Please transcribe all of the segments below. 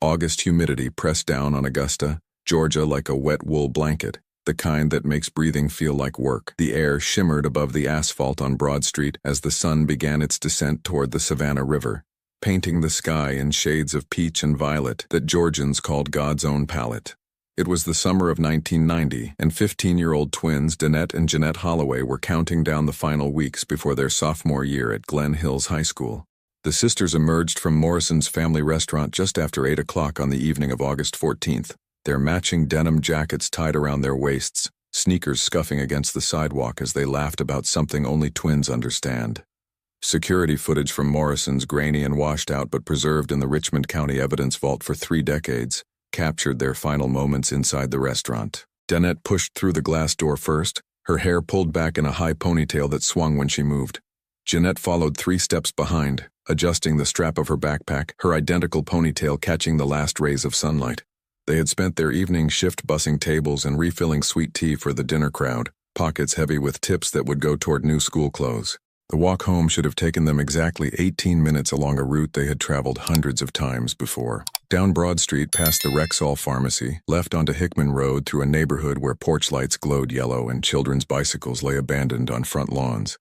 August humidity pressed down on Augusta, Georgia like a wet wool blanket, the kind that makes breathing feel like work. The air shimmered above the asphalt on Broad Street as the sun began its descent toward the Savannah River, painting the sky in shades of peach and violet that Georgians called God's own palette. It was the summer of 1990, and 15-year-old twins Danette and Jeanette Holloway were counting down the final weeks before their sophomore year at Glen Hills High School. The sisters emerged from Morrison's family restaurant just after 8 o'clock on the evening of August 14th, their matching denim jackets tied around their waists, sneakers scuffing against the sidewalk as they laughed about something only twins understand. Security footage from Morrison's, grainy and washed out but preserved in the Richmond County evidence vault for 3 decades, captured their final moments inside the restaurant. Danette pushed through the glass door first, her hair pulled back in a high ponytail that swung when she moved. Jeanette followed 3 steps behind, adjusting the strap of her backpack, her identical ponytail catching the last rays of sunlight. They had spent their evening shift bussing tables and refilling sweet tea for the dinner crowd, pockets heavy with tips that would go toward new school clothes. The walk home should have taken them exactly 18 minutes along a route they had traveled hundreds of times before. Down Broad Street past the Rexall Pharmacy, left onto Hickman Road through a neighborhood where porch lights glowed yellow and children's bicycles lay abandoned on front lawns.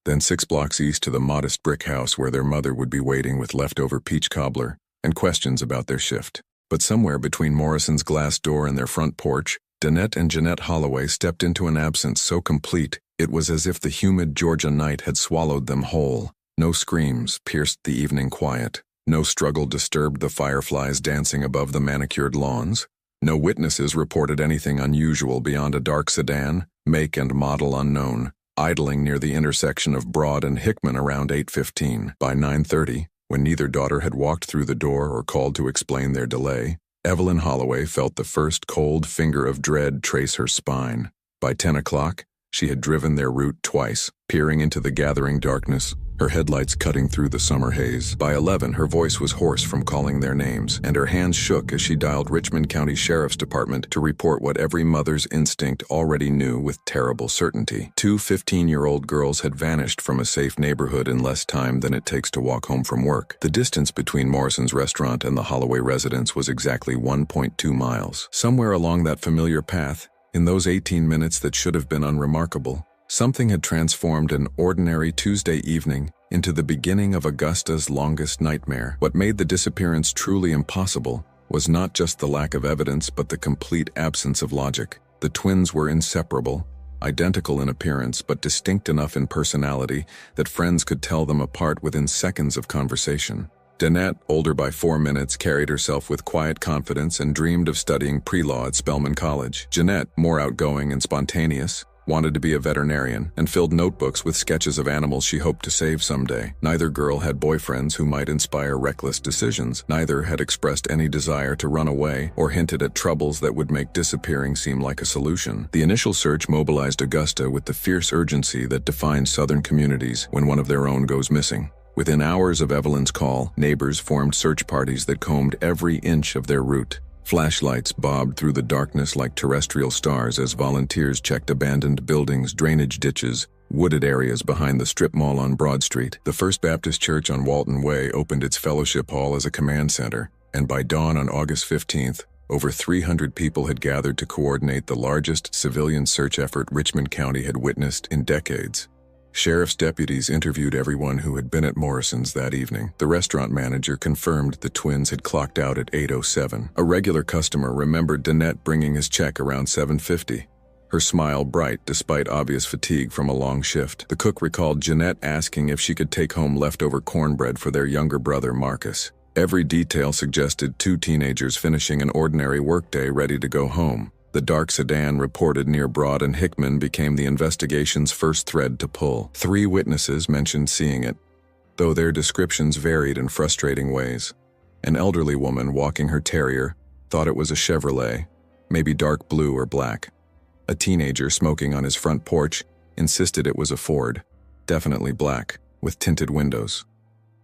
Then 6 blocks east to the modest brick house where their mother would be waiting with leftover peach cobbler and questions about their shift. But somewhere between Morrison's glass door and their front porch, Danette and Jeanette Holloway stepped into an absence so complete it was as if the humid Georgia night had swallowed them whole. No screams pierced the evening quiet. No struggle disturbed the fireflies dancing above the manicured lawns. No witnesses reported anything unusual beyond a dark sedan, make and model unknown, idling near the intersection of Broad and Hickman around 8:15. By 9:30, when neither daughter had walked through the door or called to explain their delay, Evelyn Holloway felt the first cold finger of dread trace her spine. By 10 o'clock, she had driven their route twice, peering into the gathering darkness, her headlights cutting through the summer haze. By 11, her voice was hoarse from calling their names, and her hands shook as she dialed Richmond County Sheriff's Department to report what every mother's instinct already knew with terrible certainty. 2 15-year-old girls had vanished from a safe neighborhood in less time than it takes to walk home from work. The distance between Morrison's restaurant and the Holloway residence was exactly 1.2 miles. Somewhere along that familiar path, in those 18 minutes that should have been unremarkable, something had transformed an ordinary Tuesday evening into the beginning of Augusta's longest nightmare. What made the disappearance truly impossible was not just the lack of evidence but the complete absence of logic. The twins were inseparable, identical in appearance but distinct enough in personality that friends could tell them apart within seconds of conversation. Danette, older by 4 minutes, carried herself with quiet confidence and dreamed of studying pre-law at Spelman College. Jeanette, more outgoing and spontaneous, wanted to be a veterinarian and filled notebooks with sketches of animals she hoped to save someday. Neither girl had boyfriends who might inspire reckless decisions. Neither had expressed any desire to run away or hinted at troubles that would make disappearing seem like a solution. The initial search mobilized Augusta with the fierce urgency that defines Southern communities when one of their own goes missing. Within hours of Evelyn's call, neighbors formed search parties that combed every inch of their route. Flashlights bobbed through the darkness like terrestrial stars as volunteers checked abandoned buildings, drainage ditches, wooded areas behind the strip mall on Broad Street. The First Baptist Church on Walton Way opened its fellowship hall as a command center, and by dawn on August 15th, over 300 people had gathered to coordinate the largest civilian search effort Richmond County had witnessed in decades. Sheriff's deputies interviewed everyone who had been at Morrison's that evening. The restaurant manager confirmed the twins had clocked out at 8:07. A regular customer remembered Danette bringing his check around 7:50, her smile bright despite obvious fatigue from a long shift. The cook recalled Jeanette asking if she could take home leftover cornbread for their younger brother Marcus. Every detail suggested 2 teenagers finishing an ordinary workday ready to go home. The dark sedan reported near Broad and Hickman became the investigation's first thread to pull. 3 witnesses mentioned seeing it, though their descriptions varied in frustrating ways. An elderly woman walking her terrier thought it was a Chevrolet, maybe dark blue or black. A teenager smoking on his front porch insisted it was a Ford, definitely black, with tinted windows.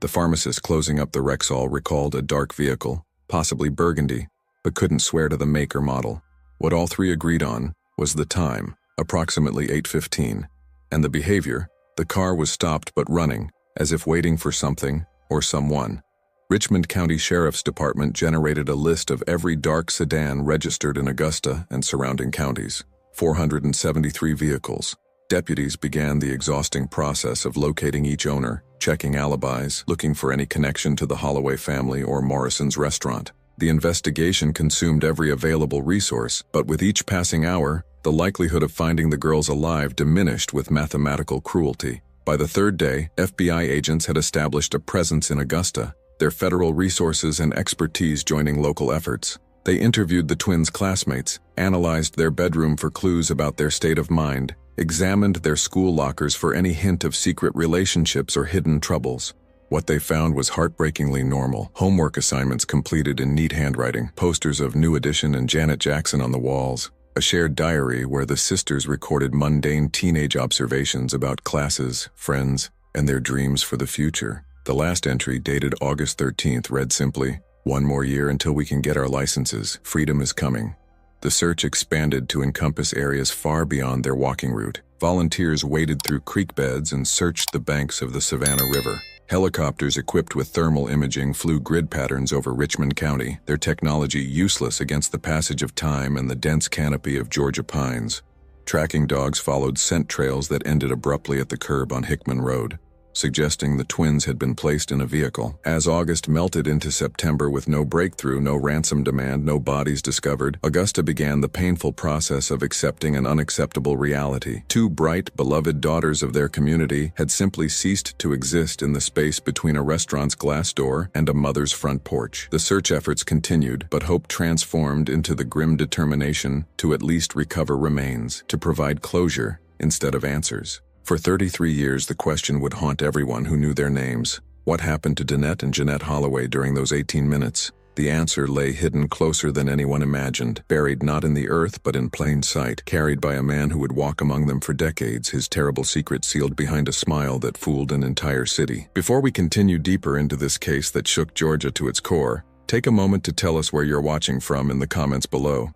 The pharmacist closing up the Rexall recalled a dark vehicle, possibly burgundy, but couldn't swear to the make or model. What all 3 agreed on was the time, approximately 8:15, and the behavior. The car was stopped but running, as if waiting for something or someone. Richmond County Sheriff's Department generated a list of every dark sedan registered in Augusta and surrounding counties. 473 vehicles. Deputies began the exhausting process of locating each owner, checking alibis, looking for any connection to the Holloway family or Morrison's restaurant. The investigation consumed every available resource, but with each passing hour, the likelihood of finding the girls alive diminished with mathematical cruelty. By the third day, FBI agents had established a presence in Augusta, their federal resources and expertise joining local efforts. They interviewed the twins' classmates, analyzed their bedroom for clues about their state of mind, examined their school lockers for any hint of secret relationships or hidden troubles. What they found was heartbreakingly normal. Homework assignments completed in neat handwriting, posters of New Edition and Janet Jackson on the walls, a shared diary where the sisters recorded mundane teenage observations about classes, friends, and their dreams for the future. The last entry, dated August 13th, read simply, "One more year until we can get our licenses. Freedom is coming." The search expanded to encompass areas far beyond their walking route. Volunteers waded through creek beds and searched the banks of the Savannah River. Helicopters equipped with thermal imaging flew grid patterns over Richmond County, their technology useless against the passage of time and the dense canopy of Georgia pines. Tracking dogs followed scent trails that ended abruptly at the curb on Hickman Road, suggesting the twins had been placed in a vehicle. As August melted into September with no breakthrough, no ransom demand, no bodies discovered, Augusta began the painful process of accepting an unacceptable reality. Two bright, beloved daughters of their community had simply ceased to exist in the space between a restaurant's glass door and a mother's front porch. The search efforts continued, but hope transformed into the grim determination to at least recover remains, to provide closure instead of answers. For 33 years, the question would haunt everyone who knew their names. What happened to Danette and Jeanette Holloway during those 18 minutes? The answer lay hidden closer than anyone imagined, buried not in the earth but in plain sight, carried by a man who would walk among them for decades, his terrible secret sealed behind a smile that fooled an entire city. Before we continue deeper into this case that shook Georgia to its core, take a moment to tell us where you're watching from in the comments below.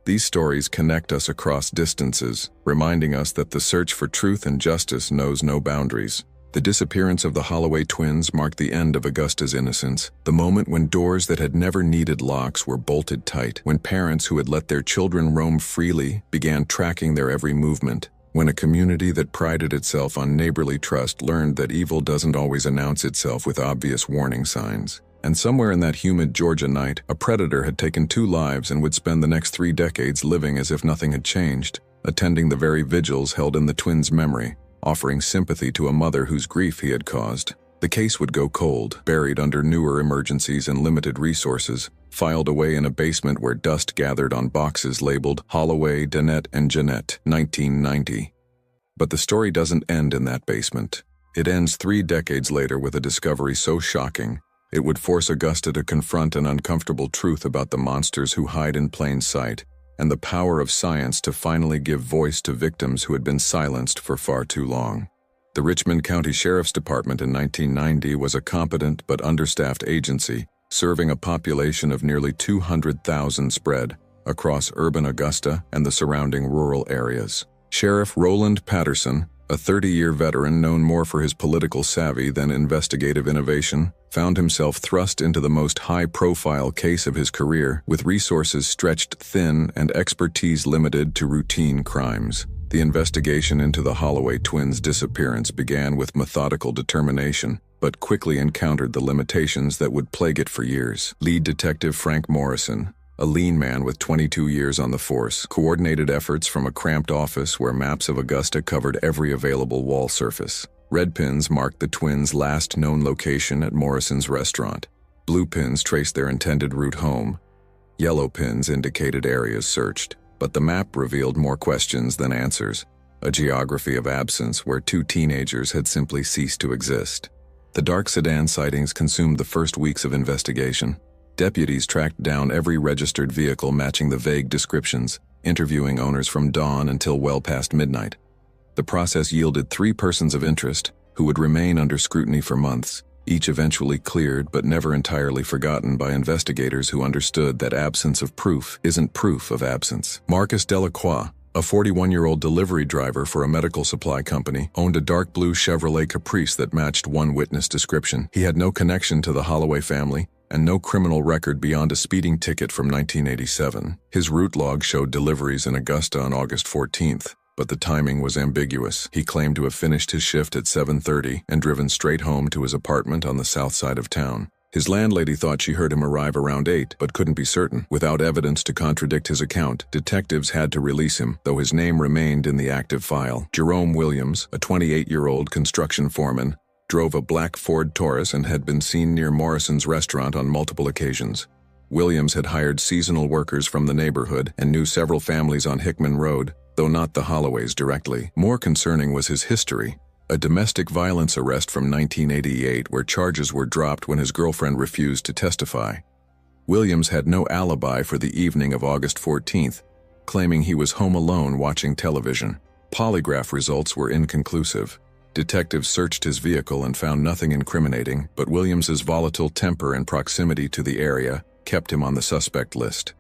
These stories connect us across distances, reminding us that the search for truth and justice knows no boundaries. The disappearance of the Holloway twins marked the end of Augusta's innocence, the moment when doors that had never needed locks were bolted tight, when parents who had let their children roam freely began tracking their every movement, when a community that prided itself on neighborly trust learned that evil doesn't always announce itself with obvious warning signs. And somewhere in that humid Georgia night, a predator had taken 2 lives and would spend the next 3 decades living as if nothing had changed, attending the very vigils held in the twins' memory, offering sympathy to a mother whose grief he had caused. The case would go cold, buried under newer emergencies and limited resources, filed away in a basement where dust gathered on boxes labeled Holloway, Danette, and Jeanette, 1990. But the story doesn't end in that basement. It ends 3 decades later with a discovery so shocking, it would force Augusta to confront an uncomfortable truth about the monsters who hide in plain sight, and the power of science to finally give voice to victims who had been silenced for far too long. The Richmond County Sheriff's Department in 1990 was a competent but understaffed agency, serving a population of nearly 200,000 spread across urban Augusta and the surrounding rural areas. Sheriff Roland Patterson, a 30-year veteran known more for his political savvy than investigative innovation, found himself thrust into the most high-profile case of his career, with resources stretched thin and expertise limited to routine crimes. The investigation into the Holloway twins' disappearance began with methodical determination, but quickly encountered the limitations that would plague it for years. Lead Detective Frank Morrison, a lean man with 22 years on the force, coordinated efforts from a cramped office where maps of Augusta covered every available wall surface. Red pins marked the twins' last known location at Morrison's restaurant. Blue pins traced their intended route home. Yellow pins indicated areas searched. But the map revealed more questions than answers, a geography of absence where 2 teenagers had simply ceased to exist. The dark sedan sightings consumed the first weeks of investigation. Deputies tracked down every registered vehicle matching the vague descriptions, interviewing owners from dawn until well past midnight. The process yielded 3 persons of interest, who would remain under scrutiny for months, each eventually cleared but never entirely forgotten by investigators who understood that absence of proof isn't proof of absence. Marcus Delacroix, A 41-year-old delivery driver for a medical supply company owned a dark blue Chevrolet Caprice that matched one witness description. He had no connection to the Holloway family and no criminal record beyond a speeding ticket from 1987. His route log showed deliveries in Augusta on August 14th, but the timing was ambiguous. He claimed to have finished his shift at 7:30 and driven straight home to his apartment on the south side of town. His landlady thought she heard him arrive around 8, but couldn't be certain. Without evidence to contradict his account, detectives had to release him, though his name remained in the active file. Jerome Williams, a 28-year-old construction foreman, drove a black Ford Taurus and had been seen near Morrison's restaurant on multiple occasions. Williams had hired seasonal workers from the neighborhood and knew several families on Hickman Road, though not the Holloways directly. More concerning was his history. A domestic violence arrest from 1988 where charges were dropped when his girlfriend refused to testify. Williams had no alibi for the evening of August 14th, claiming he was home alone watching television. Polygraph results were inconclusive. Detectives searched his vehicle and found nothing incriminating, but Williams's volatile temper and proximity to the area kept him on the suspect list.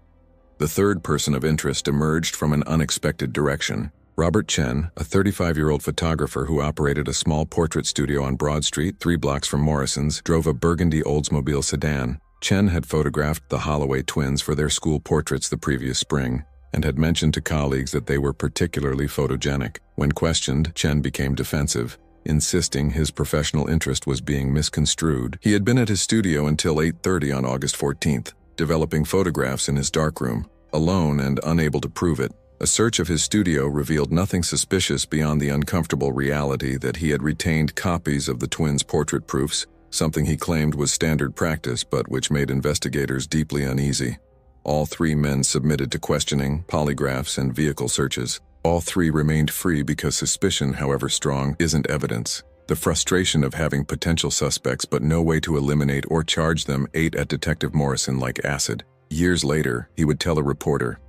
The third person of interest emerged from an unexpected direction. Robert Chen, a 35-year-old photographer who operated a small portrait studio on Broad Street, 3 blocks from Morrison's, drove a burgundy Oldsmobile sedan. Chen had photographed the Holloway twins for their school portraits the previous spring, and had mentioned to colleagues that they were particularly photogenic. When questioned, Chen became defensive, insisting his professional interest was being misconstrued. He had been at his studio until 8:30 on August 14th, developing photographs in his darkroom, alone and unable to prove it. A search of his studio revealed nothing suspicious beyond the uncomfortable reality that he had retained copies of the twins' portrait proofs, something he claimed was standard practice but which made investigators deeply uneasy. All 3 men submitted to questioning, polygraphs, and vehicle searches. All 3 remained free because suspicion, however strong, isn't evidence. The frustration of having potential suspects but no way to eliminate or charge them ate at Detective Morrison like acid. Years later, he would tell a reporter,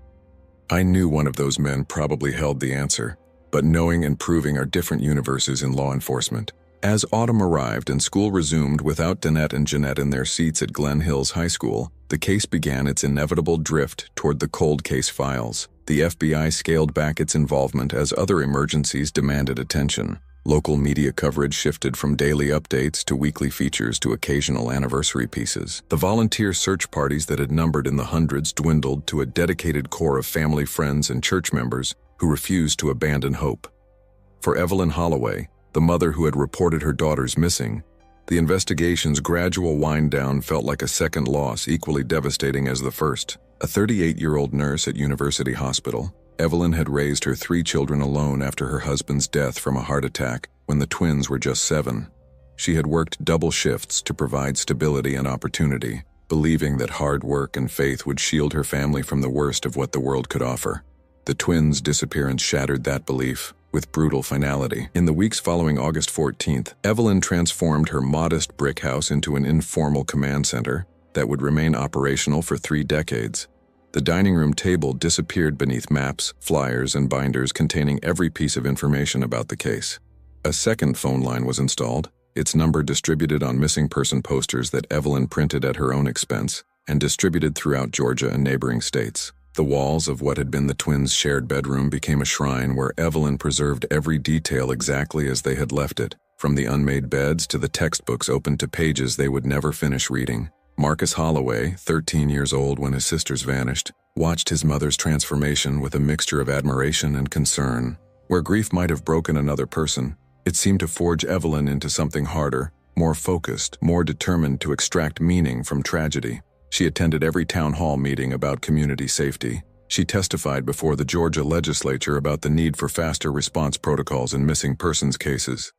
"I knew one of those men probably held the answer, but knowing and proving are different universes in law enforcement." As autumn arrived and school resumed without Danette and Jeanette in their seats at Glen Hills High School, the case began its inevitable drift toward the cold case files. The FBI scaled back its involvement as other emergencies demanded attention. Local media coverage shifted from daily updates to weekly features to occasional anniversary pieces. The volunteer search parties that had numbered in the hundreds dwindled to a dedicated core of family, friends, and church members who refused to abandon hope. For Evelyn Holloway, the mother who had reported her daughters missing, the investigation's gradual wind-down felt like a second loss equally devastating as the first. A 38-year-old nurse at University Hospital, Evelyn had raised her 3 children alone after her husband's death from a heart attack when the twins were just 7. She had worked double shifts to provide stability and opportunity, believing that hard work and faith would shield her family from the worst of what the world could offer. The twins' disappearance shattered that belief with brutal finality. In the weeks following August 14th, Evelyn transformed her modest brick house into an informal command center that would remain operational for 3 decades. The dining room table disappeared beneath maps, flyers, and binders containing every piece of information about the case. A second phone line was installed, its number distributed on missing person posters that Evelyn printed at her own expense and distributed throughout Georgia and neighboring states. The walls of what had been the twins' shared bedroom became a shrine where Evelyn preserved every detail exactly as they had left it, from the unmade beds to the textbooks open to pages they would never finish reading. Marcus Holloway, 13 years old when his sisters vanished, watched his mother's transformation with a mixture of admiration and concern. Where grief might have broken another person, it seemed to forge Evelyn into something harder, more focused, more determined to extract meaning from tragedy. She attended every town hall meeting about community safety. She testified before the Georgia legislature about the need for faster response protocols in missing persons cases.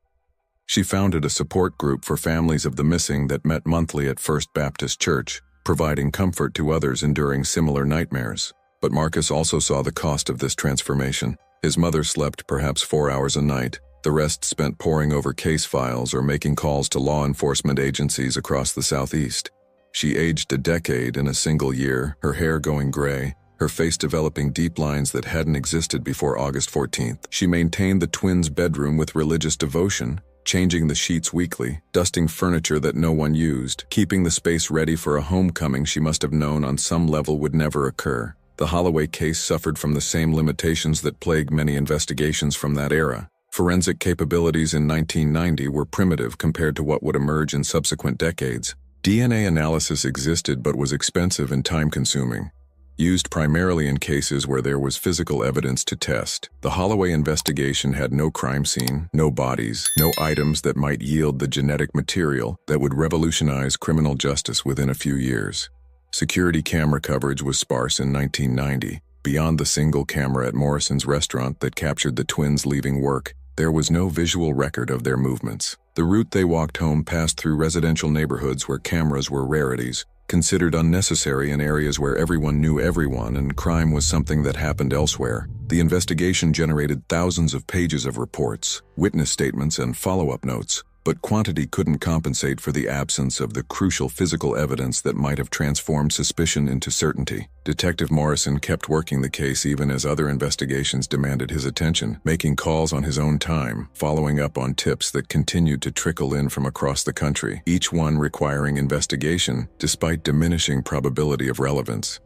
She founded a support group for families of the missing that met monthly at First Baptist Church, providing comfort to others enduring similar nightmares. But Marcus also saw the cost of this transformation. His mother slept perhaps 4 hours a night, the rest spent poring over case files or making calls to law enforcement agencies across the Southeast. She aged a decade in a single year, her hair going gray, her face developing deep lines that hadn't existed before August 14th. She maintained the twins' bedroom with religious devotion, changing the sheets weekly, dusting furniture that no one used, keeping the space ready for a homecoming she must have known on some level would never occur. The Holloway case suffered from the same limitations that plague many investigations from that era. Forensic capabilities in 1990 were primitive compared to what would emerge in subsequent decades. DNA analysis existed but was expensive and time-consuming, used primarily in cases where there was physical evidence to test. The Holloway investigation had no crime scene, no bodies, no items that might yield the genetic material that would revolutionize criminal justice within a few years. Security camera coverage was sparse in 1990. Beyond the single camera at Morrison's restaurant that captured the twins leaving work, there was no visual record of their movements. The route they walked home passed through residential neighborhoods where cameras were rarities, considered unnecessary in areas where everyone knew everyone and crime was something that happened elsewhere. The investigation generated thousands of pages of reports, witness statements, and follow-up notes, but quantity couldn't compensate for the absence of the crucial physical evidence that might have transformed suspicion into certainty. Detective Morrison kept working the case even as other investigations demanded his attention, making calls on his own time, following up on tips that continued to trickle in from across the country, each one requiring investigation despite diminishing probability of relevance.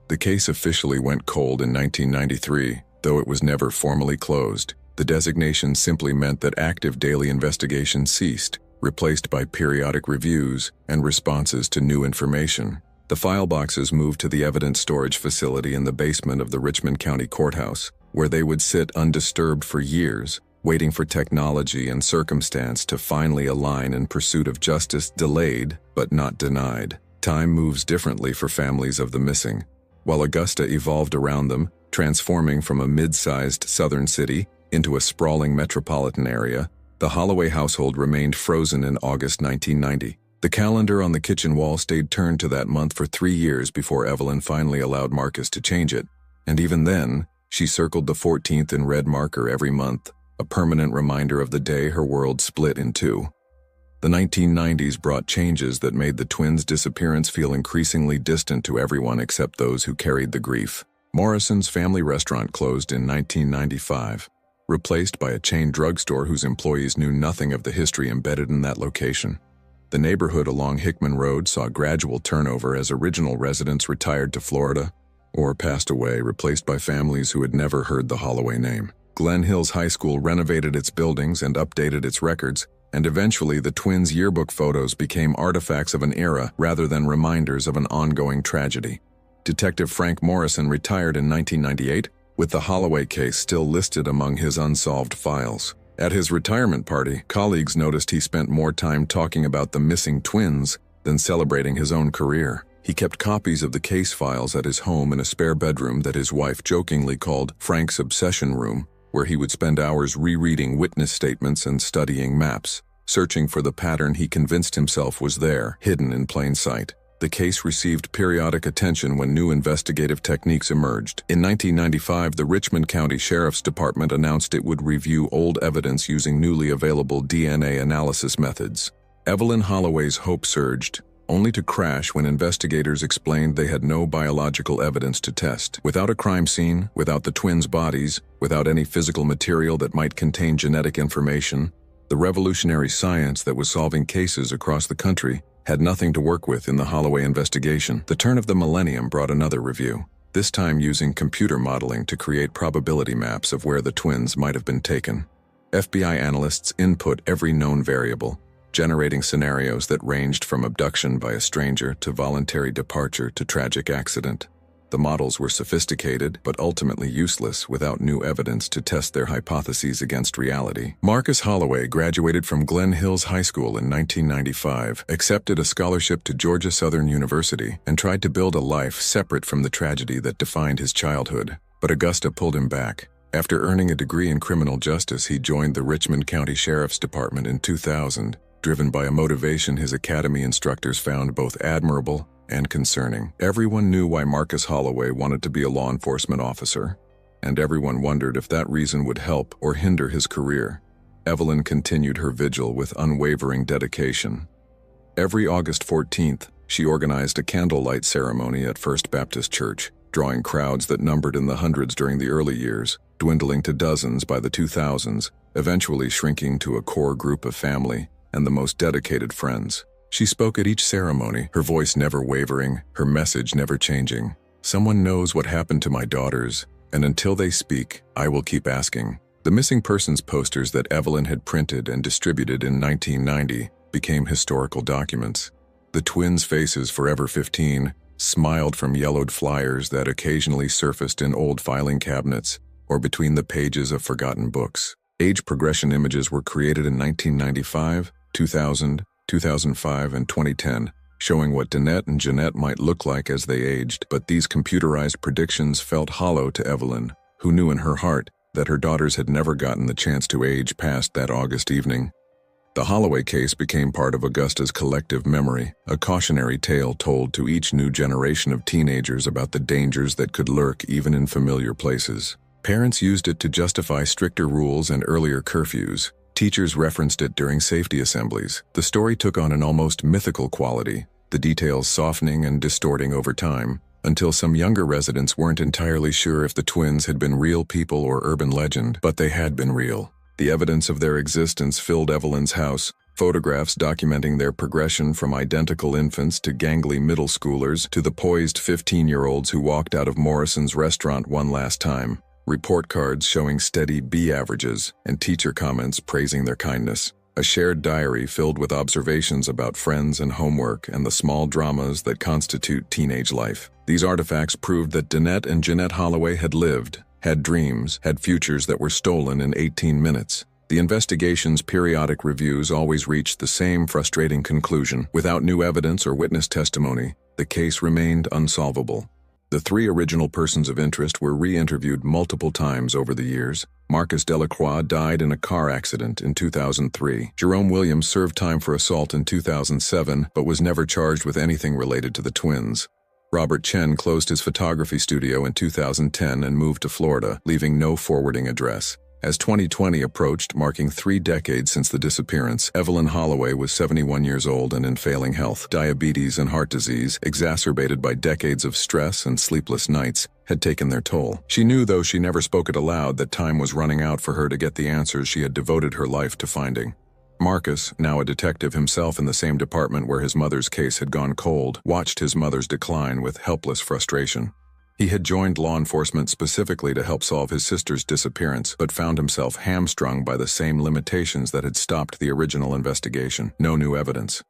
The case officially went cold in 1993, though it was never formally closed. The designation simply meant that active daily investigation ceased, replaced by periodic reviews and responses to new information. The file boxes moved to the evidence storage facility in the basement of the Richmond County Courthouse, where they would sit undisturbed for years, waiting for technology and circumstance to finally align in pursuit of justice delayed but not denied. Time moves differently for families of the missing. While Augusta evolved around them, transforming from a mid-sized southern city into a sprawling metropolitan area, the Holloway household remained frozen in August 1990. The calendar on the kitchen wall stayed turned to that month for 3 years before Evelyn finally allowed Marcus to change it, and even then, she circled the 14th in red marker every month, a permanent reminder of the day her world split in two. The 1990s brought changes that made the twins' disappearance feel increasingly distant to everyone except those who carried the grief. Morrison's family restaurant closed in 1995. Replaced by a chain drugstore whose employees knew nothing of the history embedded in that location. The neighborhood along Hickman Road saw gradual turnover as original residents retired to Florida or passed away, replaced by families who had never heard the Holloway name. Glen Hills High School renovated its buildings and updated its records, and eventually the twins' yearbook photos became artifacts of an era rather than reminders of an ongoing tragedy. Detective Frank Morrison retired in 1998, with the Holloway case still listed among his unsolved files. At his retirement party, colleagues noticed he spent more time talking about the missing twins than celebrating his own career. He kept copies of the case files at his home in a spare bedroom that his wife jokingly called Frank's obsession room, where he would spend hours rereading witness statements and studying maps, searching for the pattern he convinced himself was there, hidden in plain sight. The case received periodic attention when new investigative techniques emerged. In 1995, the Richmond County Sheriff's Department announced it would review old evidence using newly available DNA analysis methods. Evelyn Holloway's hope surged, only to crash when investigators explained they had no biological evidence to test. Without a crime scene, without the twins' bodies, without any physical material that might contain genetic information, the revolutionary science that was solving cases across the country had nothing to work with in the Holloway investigation. The turn of the millennium brought another review, this time using computer modeling to create probability maps of where the twins might have been taken. FBI analysts input every known variable, generating scenarios that ranged from abduction by a stranger to voluntary departure to tragic accident. The models were sophisticated but ultimately useless without new evidence to test their hypotheses against reality. Marcus Holloway graduated from Glen Hills High School in 1995, accepted a scholarship to Georgia Southern University, and tried to build a life separate from the tragedy that defined his childhood. But Augusta pulled him back. After earning a degree in criminal justice, he joined the Richmond County Sheriff's Department in 2000, driven by a motivation his academy instructors found both admirable and concerning. Everyone knew why Marcus Holloway wanted to be a law enforcement officer, and everyone wondered if that reason would help or hinder his career. Evelyn continued her vigil with unwavering dedication. Every August 14th, she organized a candlelight ceremony at First Baptist Church, drawing crowds that numbered in the hundreds during the early years, dwindling to dozens by the 2000s, eventually shrinking to a core group of family and the most dedicated friends. She spoke at each ceremony, her voice never wavering, her message never changing. Someone knows what happened to my daughters, and until they speak, I will keep asking. The missing persons posters that Evelyn had printed and distributed in 1990 became historical documents. The twins' faces, forever 15, smiled from yellowed flyers that occasionally surfaced in old filing cabinets or between the pages of forgotten books. Age progression images were created in 1995, 2000, 2005, and 2010, showing what Danette and Jeanette might look like as they aged, but these computerized predictions felt hollow to Evelyn, who knew in her heart that her daughters had never gotten the chance to age past that August evening. The Holloway case became part of Augusta's collective memory, a cautionary tale told to each new generation of teenagers about the dangers that could lurk even in familiar places. Parents used it to justify stricter rules and earlier curfews. Teachers referenced it during safety assemblies. The story took on an almost mythical quality, the details softening and distorting over time, until some younger residents weren't entirely sure if the twins had been real people or urban legend, but they had been real. The evidence of their existence filled Evelyn's house, photographs documenting their progression from identical infants to gangly middle schoolers to the poised 15-year-olds who walked out of Morrison's restaurant one last time, report cards showing steady B averages, and teacher comments praising their kindness. A shared diary filled with observations about friends and homework and the small dramas that constitute teenage life. These artifacts proved that Danette and Jeanette Holloway had lived, had dreams, had futures that were stolen in 18 minutes. The investigation's periodic reviews always reached the same frustrating conclusion. Without new evidence or witness testimony, the case remained unsolvable. The three original persons of interest were re-interviewed multiple times over the years. Marcus Delacroix died in a car accident in 2003. Jerome Williams served time for assault in 2007, but was never charged with anything related to the twins. Robert Chen closed his photography studio in 2010 and moved to Florida, leaving no forwarding address. As 2020 approached, marking 3 decades since the disappearance, Evelyn Holloway was 71 years old and in failing health. Diabetes and heart disease, exacerbated by decades of stress and sleepless nights, had taken their toll. She knew, though she never spoke it aloud, that time was running out for her to get the answers she had devoted her life to finding. Marcus, now a detective himself in the same department where his mother's case had gone cold, watched his mother's decline with helpless frustration. He had joined law enforcement specifically to help solve his sister's disappearance, but found himself hamstrung by the same limitations that had stopped the original investigation. No new evidence.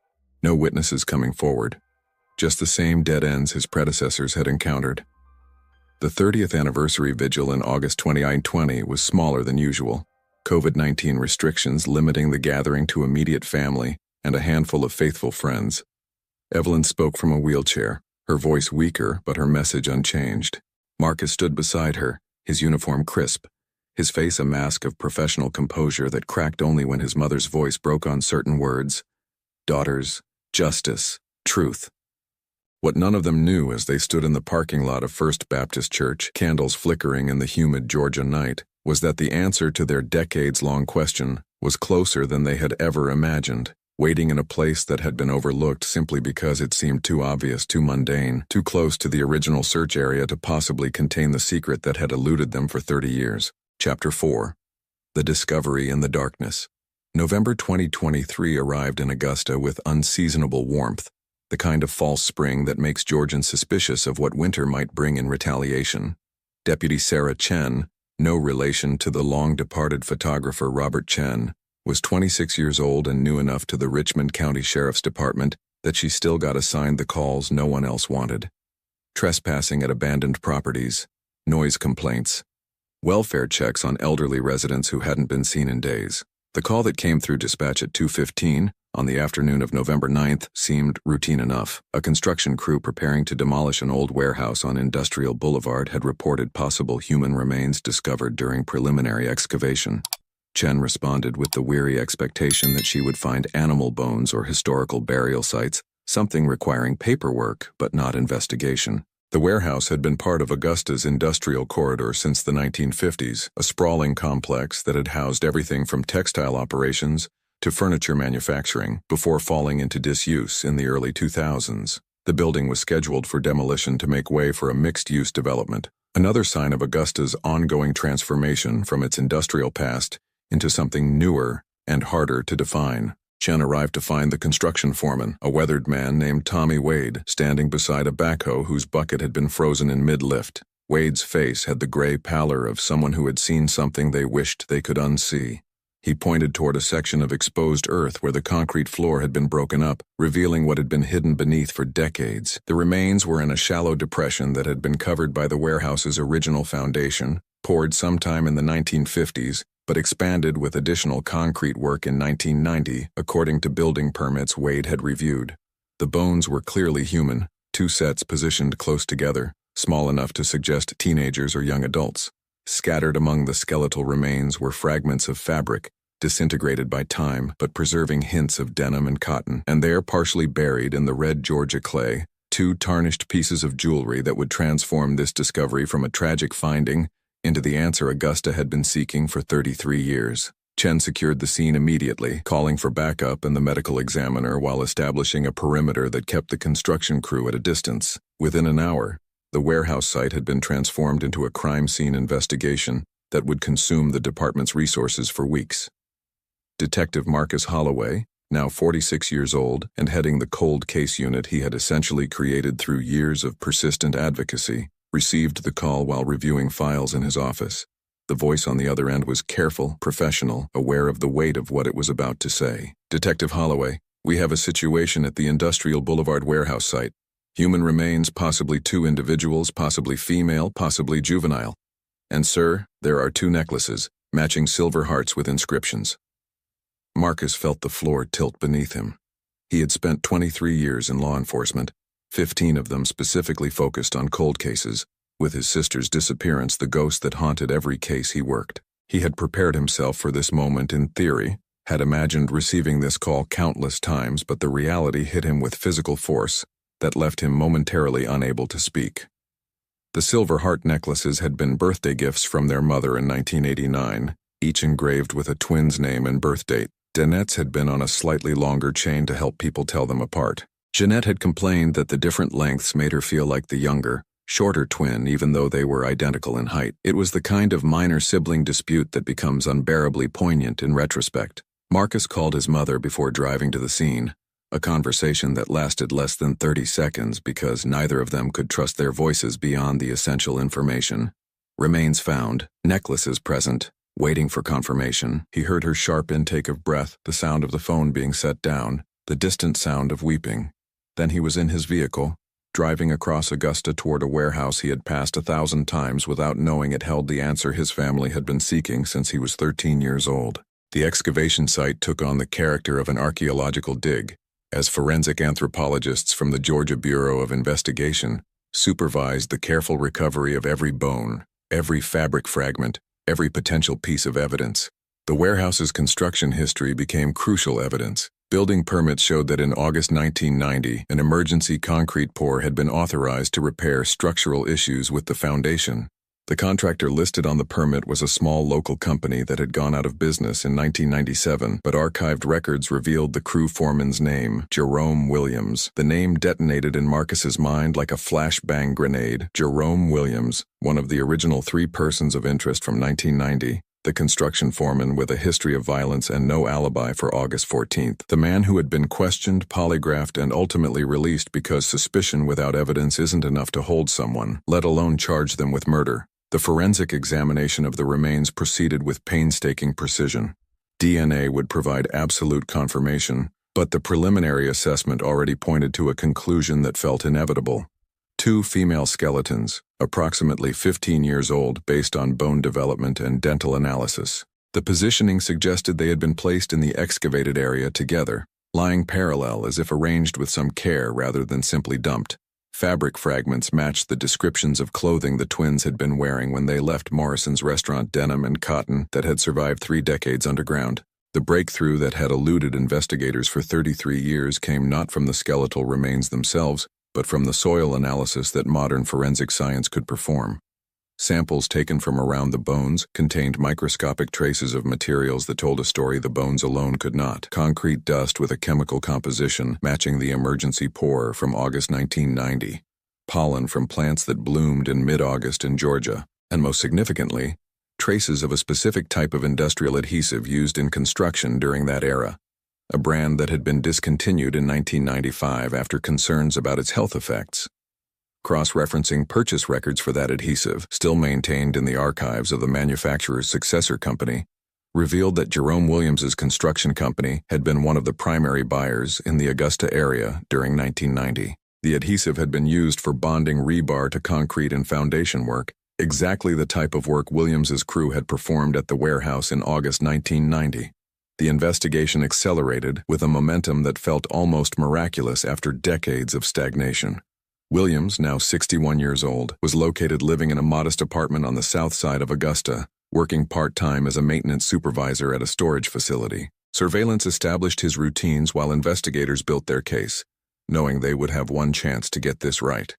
No witnesses coming forward. Just the same dead ends his predecessors had encountered. The 30th anniversary vigil in August 2020 was smaller than usual. COVID-19 restrictions limiting the gathering to immediate family and a handful of faithful friends. Evelyn spoke from a wheelchair, her voice weaker but her message unchanged. Marcus stood beside her, his uniform crisp, his face a mask of professional composure that cracked only when his mother's voice broke on certain words. Daughters, justice, truth. What none of them knew as they stood in the parking lot of First Baptist Church, candles flickering in the humid Georgia night, was that the answer to their decades-long question was closer than they had ever imagined, waiting in a place that had been overlooked simply because it seemed too obvious, too mundane, too close to the original search area to possibly contain the secret that had eluded them for 30 years. Chapter 4. The Discovery in the Darkness. November 2023 arrived in Augusta with unseasonable warmth, the kind of false spring that makes Georgians suspicious of what winter might bring in retaliation. Deputy Sarah Chen, no relation to the long-departed photographer Robert Chen, was 26 years old and new enough to the Richmond County Sheriff's Department that she still got assigned the calls no one else wanted. Trespassing at abandoned properties, noise complaints, welfare checks on elderly residents who hadn't been seen in days. The call that came through dispatch at 2:15 on the afternoon of November 9th seemed routine enough. A construction crew preparing to demolish an old warehouse on Industrial Boulevard had reported possible human remains discovered during preliminary excavation. Chen responded with the weary expectation that she would find animal bones or historical burial sites, something requiring paperwork but not investigation. The warehouse had been part of Augusta's industrial corridor since the 1950s, a sprawling complex that had housed everything from textile operations to furniture manufacturing before falling into disuse in the early 2000s. The building was scheduled for demolition to make way for a mixed-use development, another sign of Augusta's ongoing transformation from its industrial past into something newer and harder to define. Chen arrived to find the construction foreman, a weathered man named Tommy Wade, standing beside a backhoe whose bucket had been frozen in mid-lift. Wade's face had the gray pallor of someone who had seen something they wished they could unsee. He pointed toward a section of exposed earth where the concrete floor had been broken up, revealing what had been hidden beneath for decades. The remains were in a shallow depression that had been covered by the warehouse's original foundation, poured sometime in the 1950s, but expanded with additional concrete work in 1990, according to building permits Wade had reviewed. The bones were clearly human, two sets positioned close together, small enough to suggest teenagers or young adults. Scattered among the skeletal remains were fragments of fabric, disintegrated by time but preserving hints of denim and cotton, and there, partially buried in the red Georgia clay, two tarnished pieces of jewelry that would transform this discovery from a tragic finding into the answer Augusta had been seeking for 33 years. Chen secured the scene immediately, calling for backup and the medical examiner while establishing a perimeter that kept the construction crew at a distance. Within an hour, the warehouse site had been transformed into a crime scene investigation that would consume the department's resources for weeks. Detective Marcus Holloway, now 46 years old and heading the cold case unit he had essentially created through years of persistent advocacy, received the call while reviewing files in his office. The voice on the other end was careful, professional, aware of the weight of what it was about to say. "Detective Holloway, we have a situation at the Industrial Boulevard warehouse site. Human remains, possibly two individuals, possibly female, possibly juvenile. And sir, there are two necklaces, matching silver hearts with inscriptions." Marcus felt the floor tilt beneath him. He had spent 23 years in law enforcement, 15 of them specifically focused on cold cases, with his sister's disappearance the ghost that haunted every case he worked. He had prepared himself for this moment in theory, had imagined receiving this call countless times, but the reality hit him with physical force that left him momentarily unable to speak. The silver heart necklaces had been birthday gifts from their mother in 1989, each engraved with a twin's name and birth date. Danette's had been on a slightly longer chain to help people tell them apart. Jeanette had complained that the different lengths made her feel like the younger, shorter twin even though they were identical in height. It was the kind of minor sibling dispute that becomes unbearably poignant in retrospect. Marcus called his mother before driving to the scene, a conversation that lasted less than 30 seconds because neither of them could trust their voices beyond the essential information. Remains found, necklaces present, waiting for confirmation. He heard her sharp intake of breath, the sound of the phone being set down, the distant sound of weeping. Then he was in his vehicle, driving across Augusta toward a warehouse he had passed 1,000 times without knowing it held the answer his family had been seeking since he was 13 years old. The excavation site took on the character of an archaeological dig, as forensic anthropologists from the Georgia Bureau of Investigation supervised the careful recovery of every bone, every fabric fragment, every potential piece of evidence. The warehouse's construction history became crucial evidence. Building permits showed that in August 1990, an emergency concrete pour had been authorized to repair structural issues with the foundation. The contractor listed on the permit was a small local company that had gone out of business in 1997, but archived records revealed the crew foreman's name, Jerome Williams. The name detonated in Marcus's mind like a flashbang grenade. Jerome Williams, one of the original 3 persons of interest from 1990, the construction foreman with a history of violence and no alibi for August 14th. The man who had been questioned, polygraphed, and ultimately released because suspicion without evidence isn't enough to hold someone, let alone charge them with murder. The forensic examination of the remains proceeded with painstaking precision. DNA would provide absolute confirmation, but the preliminary assessment already pointed to a conclusion that felt inevitable. 2 female skeletons, approximately 15 years old based on bone development and dental analysis. The positioning suggested they had been placed in the excavated area together, lying parallel as if arranged with some care rather than simply dumped. Fabric fragments matched the descriptions of clothing the twins had been wearing when they left Morrison's restaurant, denim and cotton that had survived 3 decades underground. The breakthrough that had eluded investigators for 33 years came not from the skeletal remains themselves, but from the soil analysis that modern forensic science could perform. Samples taken from around the bones contained microscopic traces of materials that told a story the bones alone could not. Concrete dust with a chemical composition matching the emergency pour from August 1990. Pollen from plants that bloomed in mid-August in Georgia. And most significantly, traces of a specific type of industrial adhesive used in construction during that era. a brand that had been discontinued in 1995 after concerns about its health effects. Cross-referencing purchase records for that adhesive, still maintained in the archives of the manufacturer's successor company, revealed that Jerome Williams's construction company had been one of the primary buyers in the Augusta area during 1990. The adhesive had been used for bonding rebar to concrete and foundation work, exactly the type of work Williams's crew had performed at the warehouse in August 1990. The investigation accelerated with a momentum that felt almost miraculous after decades of stagnation. Williams, now 61 years old, was located living in a modest apartment on the south side of Augusta, working part-time as a maintenance supervisor at a storage facility. Surveillance established his routines while investigators built their case, knowing they would have one chance to get this right.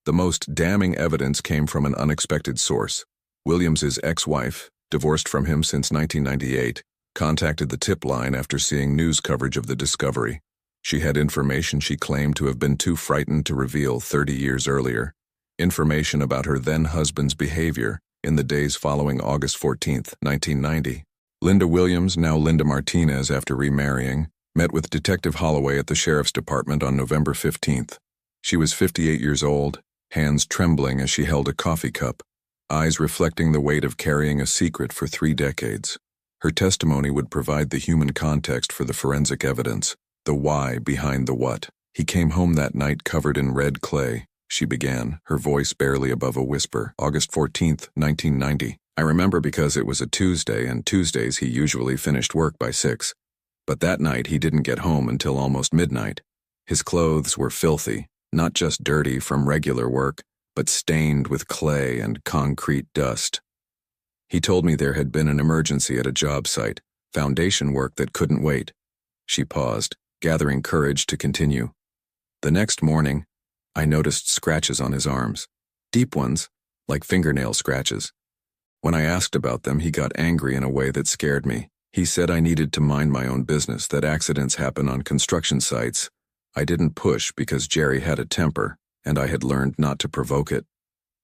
The most damning evidence came from an unexpected source. Williams's ex-wife, divorced from him since 1998, contacted the tip line after seeing news coverage of the discovery. She had information she claimed to have been too frightened to reveal 30 years earlier, information about her then-husband's behavior in the days following August 14, 1990. Linda Williams, now Linda Martinez after remarrying, met with Detective Holloway at the Sheriff's Department on November 15th. She was 58 years old, hands trembling as she held a coffee cup, eyes reflecting the weight of carrying a secret for 3 decades. Her testimony would provide the human context for the forensic evidence, the why behind the what. "He came home that night covered in red clay," she began, her voice barely above a whisper. "August 14th, 1990. I remember because it was a Tuesday, and Tuesdays he usually finished work by 6. But that night he didn't get home until almost midnight. His clothes were filthy, not just dirty from regular work, but stained with clay and concrete dust. He told me there had been an emergency at a job site, foundation work that couldn't wait." She paused, gathering courage to continue. "The next morning, I noticed scratches on his arms. Deep ones, like fingernail scratches. When I asked about them, he got angry in a way that scared me. He said I needed to mind my own business, that accidents happen on construction sites. I didn't push because Jerry had a temper, and I had learned not to provoke it."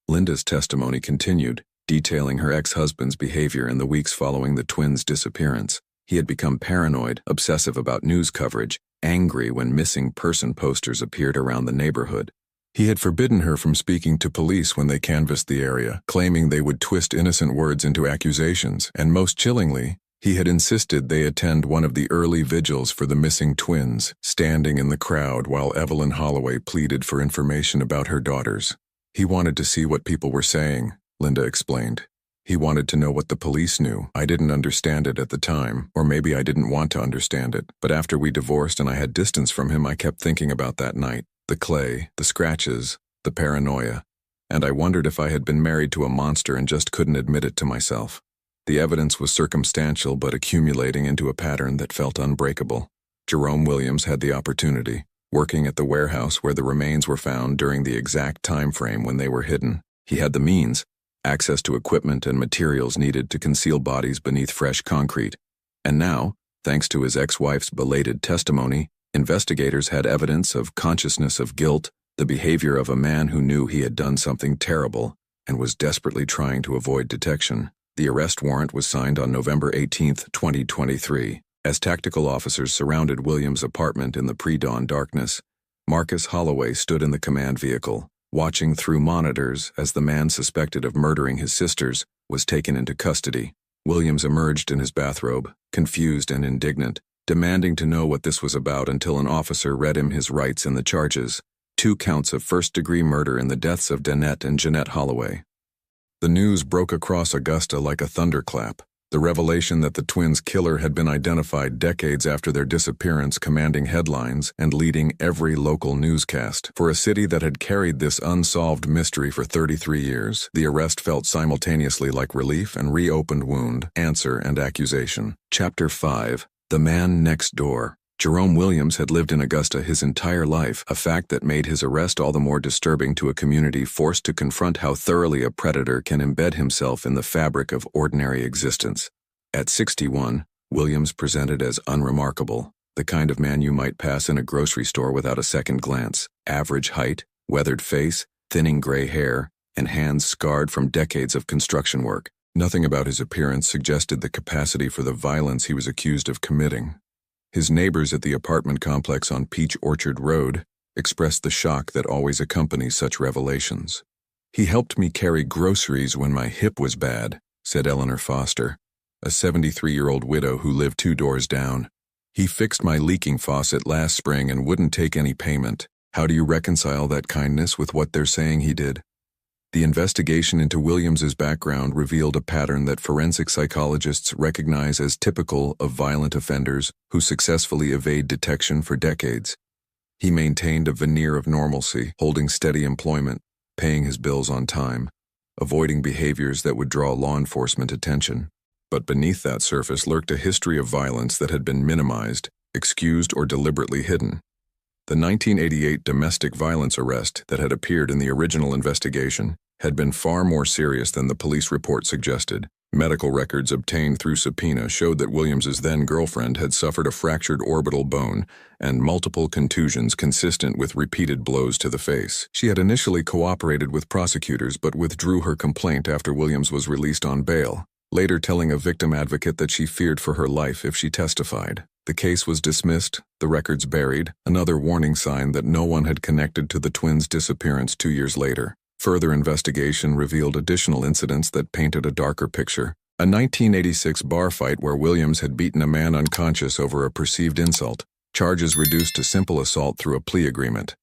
Linda's testimony continued, detailing her ex-husband's behavior in the weeks following the twins' disappearance. He had become paranoid, obsessive about news coverage, angry when missing person posters appeared around the neighborhood. He had forbidden her from speaking to police when they canvassed the area, claiming they would twist innocent words into accusations, and most chillingly, he had insisted they attend one of the early vigils for the missing twins, standing in the crowd while Evelyn Holloway pleaded for information about her daughters. "He wanted to see what people were saying," Linda explained. "He wanted to know what the police knew. I didn't understand it at the time, or maybe I didn't want to understand it. But after we divorced and I had distance from him, I kept thinking about that night. The clay, the scratches, the paranoia. And I wondered if I had been married to a monster and just couldn't admit it to myself." The evidence was circumstantial but accumulating into a pattern that felt unbreakable. Jerome Williams had the opportunity, working at the warehouse where the remains were found during the exact time frame when they were hidden. He had the means, access to equipment and materials needed to conceal bodies beneath fresh concrete. And now, thanks to his ex-wife's belated testimony, investigators had evidence of consciousness of guilt, the behavior of a man who knew he had done something terrible and was desperately trying to avoid detection. The arrest warrant was signed on November 18, 2023. As tactical officers surrounded Williams' apartment in the pre-dawn darkness, Marcus Holloway stood in the command vehicle, watching through monitors as the man suspected of murdering his sisters was taken into custody. Williams emerged in his bathrobe, confused and indignant, demanding to know what this was about until an officer read him his rights in the charges: 2 counts of first-degree murder in the deaths of Danette and Jeanette Holloway. The news broke across Augusta like a thunderclap. The revelation that the twins' killer had been identified decades after their disappearance commanding headlines and leading every local newscast. For a city that had carried this unsolved mystery for 33 years, the arrest felt simultaneously like relief and reopened wound, answer and accusation. Chapter 5. The Man Next Door. Jerome Williams had lived in Augusta his entire life, a fact that made his arrest all the more disturbing to a community forced to confront how thoroughly a predator can embed himself in the fabric of ordinary existence. At 61, Williams presented as unremarkable, the kind of man you might pass in a grocery store without a second glance. Average height, weathered face, thinning gray hair, and hands scarred from decades of construction work. Nothing about his appearance suggested the capacity for the violence he was accused of committing. His neighbors at the apartment complex on Peach Orchard Road expressed the shock that always accompanies such revelations. "He helped me carry groceries when my hip was bad," said Eleanor Foster, a 73-year-old widow who lived 2 doors down. "He fixed my leaking faucet last spring and wouldn't take any payment. How do you reconcile that kindness with what they're saying he did?" The investigation into Williams's background revealed a pattern that forensic psychologists recognize as typical of violent offenders who successfully evade detection for decades. He maintained a veneer of normalcy, holding steady employment, paying his bills on time, avoiding behaviors that would draw law enforcement attention. But beneath that surface lurked a history of violence that had been minimized, excused, or deliberately hidden. The 1988 domestic violence arrest that had appeared in the original investigation had been far more serious than the police report suggested. Medical records obtained through subpoena showed that Williams's then-girlfriend had suffered a fractured orbital bone and multiple contusions consistent with repeated blows to the face. She had initially cooperated with prosecutors but withdrew her complaint after Williams was released on bail, later telling a victim advocate that she feared for her life if she testified. The case was dismissed, the records buried, another warning sign that no one had connected to the twins' disappearance 2 years later. Further investigation revealed additional incidents that painted a darker picture. A 1986 bar fight where Williams had beaten a man unconscious over a perceived insult, charges reduced to simple assault through a plea agreement.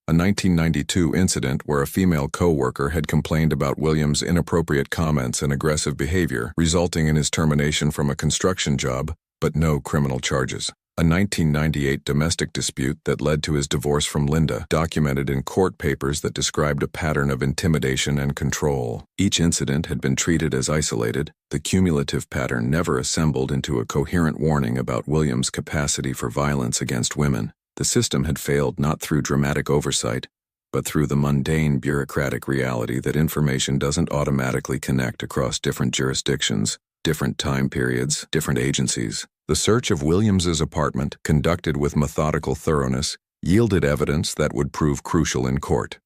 A 1992 incident where a female co-worker had complained about Williams' inappropriate comments and aggressive behavior, resulting in his termination from a construction job, but no criminal charges. A 1998 domestic dispute that led to his divorce from Linda, documented in court papers that described a pattern of intimidation and control. Each incident had been treated as isolated, the cumulative pattern never assembled into a coherent warning about Williams' capacity for violence against women. The system had failed not through dramatic oversight, but through the mundane bureaucratic reality that information doesn't automatically connect across different jurisdictions, different time periods, different agencies. The search of Williams's apartment, conducted with methodical thoroughness, yielded evidence that would prove crucial in court.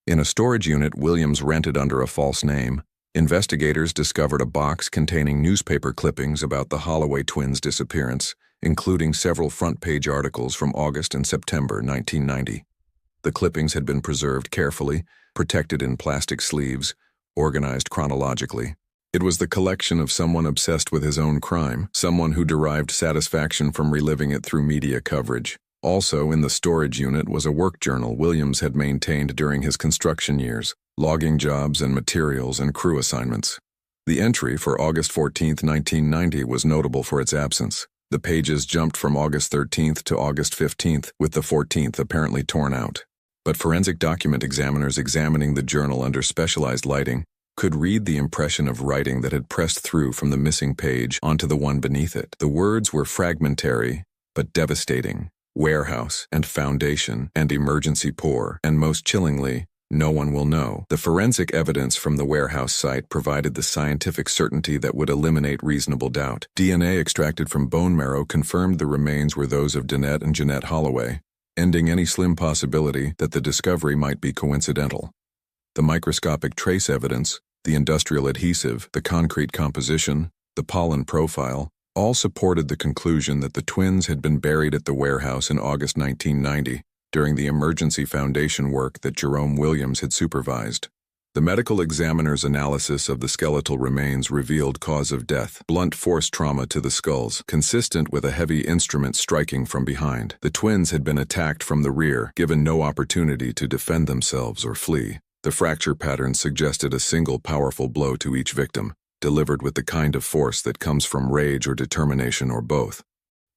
In a storage unit Williams rented under a false name, investigators discovered a box containing newspaper clippings about the Holloway twins' disappearance, including several front-page articles from August and September 1990. The clippings had been preserved carefully, protected in plastic sleeves, organized chronologically. It was the collection of someone obsessed with his own crime, someone who derived satisfaction from reliving it through media coverage. Also in the storage unit was a work journal Williams had maintained during his construction years, logging jobs and materials and crew assignments. The entry for August 14, 1990 was notable for its absence. The pages jumped from August 13th to August 15th, with the 14th apparently torn out. But forensic document examiners examining the journal under specialized lighting could read the impression of writing that had pressed through from the missing page onto the one beneath it. The words were fragmentary, but devastating. Warehouse and foundation and emergency pour, and most chillingly, no one will know. The forensic evidence from the warehouse site provided the scientific certainty that would eliminate reasonable doubt. DNA extracted from bone marrow confirmed the remains were those of Danette and Jeanette Holloway, ending any slim possibility that the discovery might be coincidental. The microscopic trace evidence, the industrial adhesive, the concrete composition, the pollen profile, all supported the conclusion that the twins had been buried at the warehouse in August 1990 during the emergency foundation work that Jerome Williams had supervised. The medical examiner's analysis of the skeletal remains revealed cause of death: blunt force trauma to the skulls, consistent with a heavy instrument striking from behind. The twins had been attacked from the rear, given no opportunity to defend themselves or flee. The fracture pattern suggested a single powerful blow to each victim, delivered with the kind of force that comes from rage or determination or both.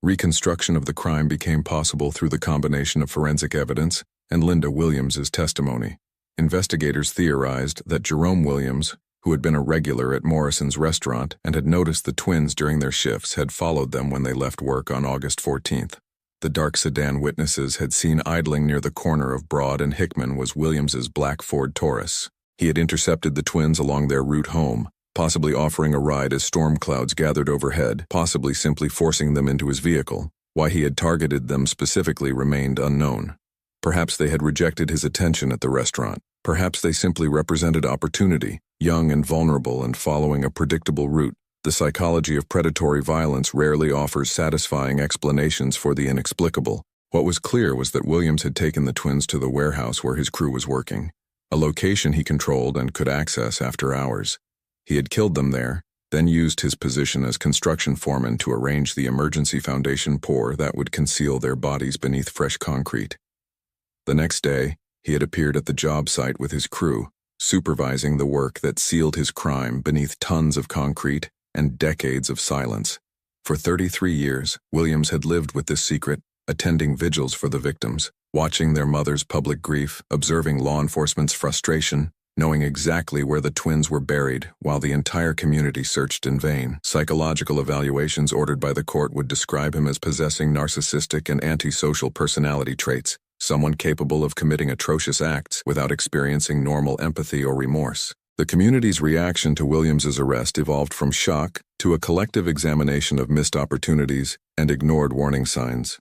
Reconstruction of the crime became possible through the combination of forensic evidence and Linda Williams's testimony. Investigators theorized that Jerome Williams, who had been a regular at Morrison's restaurant and had noticed the twins during their shifts, had followed them when they left work on August 14th. The dark sedan witnesses had seen idling near the corner of Broad and Hickman was Williams's black Ford Taurus. He had intercepted the twins along their route home, possibly offering a ride as storm clouds gathered overhead, possibly simply forcing them into his vehicle. Why he had targeted them specifically remained unknown. Perhaps they had rejected his attention at the restaurant. Perhaps they simply represented opportunity, young and vulnerable and following a predictable route. The psychology of predatory violence rarely offers satisfying explanations for the inexplicable. What was clear was that Williams had taken the twins to the warehouse where his crew was working, a location he controlled and could access after hours. He had killed them there, then used his position as construction foreman to arrange the emergency foundation pour that would conceal their bodies beneath fresh concrete. The next day, he had appeared at the job site with his crew, supervising the work that sealed his crime beneath tons of concrete and decades of silence. For 33 years, Williams had lived with this secret, attending vigils for the victims, watching their mother's public grief, observing law enforcement's frustration, knowing exactly where the twins were buried while the entire community searched in vain. Psychological evaluations ordered by the court would describe him as possessing narcissistic and antisocial personality traits, someone capable of committing atrocious acts without experiencing normal empathy or remorse. The community's reaction to Williams's arrest evolved from shock to a collective examination of missed opportunities and ignored warning signs.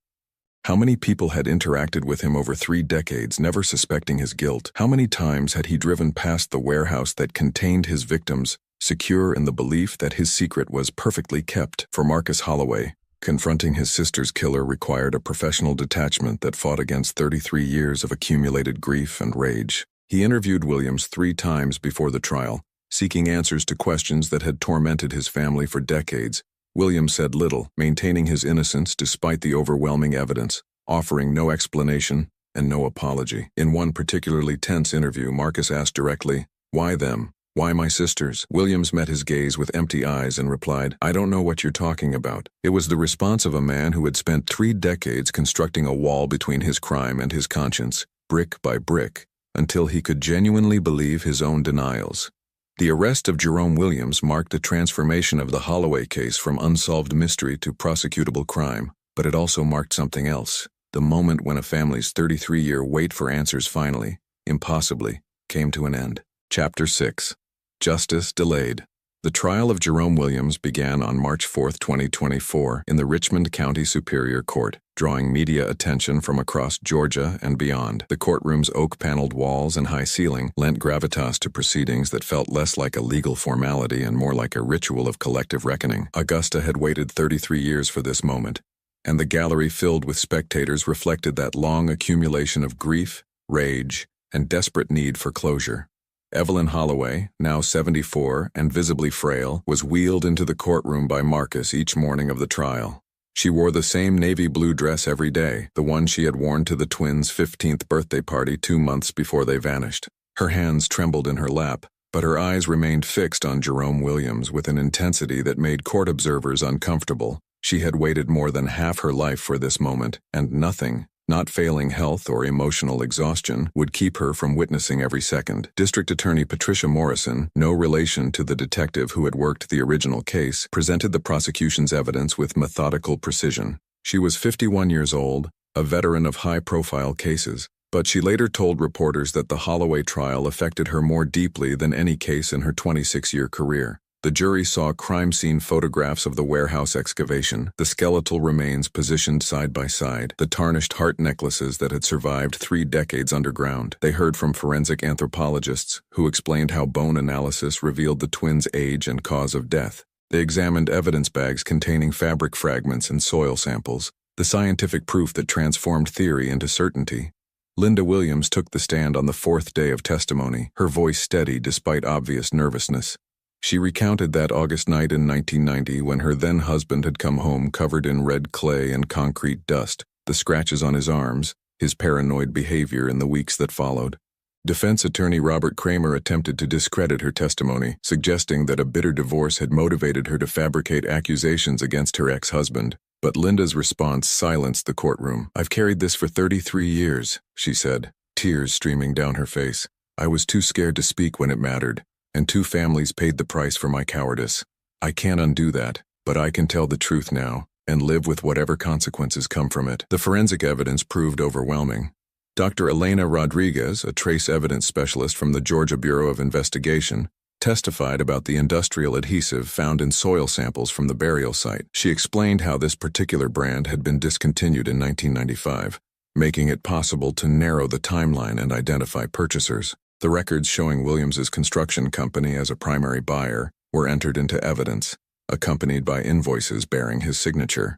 How many people had interacted with him over 3 decades, never suspecting his guilt? How many times had he driven past the warehouse that contained his victims, secure in the belief that his secret was perfectly kept? For Marcus Holloway, confronting his sister's killer required a professional detachment that fought against 33 years of accumulated grief and rage. He interviewed Williams 3 times before the trial, seeking answers to questions that had tormented his family for decades. Williams said little, maintaining his innocence despite the overwhelming evidence, offering no explanation and no apology. In one particularly tense interview, Marcus asked directly, "Why them? Why my sisters?" Williams met his gaze with empty eyes and replied, "I don't know what you're talking about." It was the response of a man who had spent 3 decades constructing a wall between his crime and his conscience, brick by brick, until he could genuinely believe his own denials. The arrest of Jerome Williams marked a transformation of the Holloway case from unsolved mystery to prosecutable crime, but it also marked something else, the moment when a family's 33-year wait for answers finally, impossibly, came to an end. Chapter 6. Justice Delayed. The trial of Jerome Williams began on March 4, 2024, in the Richmond County Superior Court, drawing media attention from across Georgia and beyond. The courtroom's oak-paneled walls and high ceiling lent gravitas to proceedings that felt less like a legal formality and more like a ritual of collective reckoning. Augusta had waited 33 years for this moment, and the gallery filled with spectators reflected that long accumulation of grief, rage, and desperate need for closure. Evelyn Holloway, now 74 and visibly frail, was wheeled into the courtroom by Marcus each morning of the trial. She wore the same navy blue dress every day, the one she had worn to the twins' 15th birthday party 2 months before they vanished. Her hands trembled in her lap, but her eyes remained fixed on Jerome Williams with an intensity that made court observers uncomfortable. She had waited more than half her life for this moment, and nothing, not failing health or emotional exhaustion, would keep her from witnessing every second. District Attorney Patricia Morrison, no relation to the detective who had worked the original case, presented the prosecution's evidence with methodical precision. She was 51 years old, a veteran of high-profile cases, but she later told reporters that the Holloway trial affected her more deeply than any case in her 26-year career. The jury saw crime scene photographs of the warehouse excavation, the skeletal remains positioned side by side, the tarnished heart necklaces that had survived 3 decades underground. They heard from forensic anthropologists, who explained how bone analysis revealed the twins' age and cause of death. They examined evidence bags containing fabric fragments and soil samples, the scientific proof that transformed theory into certainty. Linda Williams took the stand on the 4th day of testimony, her voice steady despite obvious nervousness. She recounted that August night in 1990 when her then-husband had come home covered in red clay and concrete dust, the scratches on his arms, his paranoid behavior in the weeks that followed. Defense attorney Robert Kramer attempted to discredit her testimony, suggesting that a bitter divorce had motivated her to fabricate accusations against her ex-husband. But Linda's response silenced the courtroom. "I've carried this for 33 years, she said, tears streaming down her face. "I was too scared to speak when it mattered, and 2 families paid the price for my cowardice. I can't undo that, but I can tell the truth now, and live with whatever consequences come from it." The forensic evidence proved overwhelming. Dr. Elena Rodriguez, a trace evidence specialist from the Georgia Bureau of Investigation, testified about the industrial adhesive found in soil samples from the burial site. She explained how this particular brand had been discontinued in 1995, making it possible to narrow the timeline and identify purchasers. The records showing Williams's construction company as a primary buyer were entered into evidence, accompanied by invoices bearing his signature.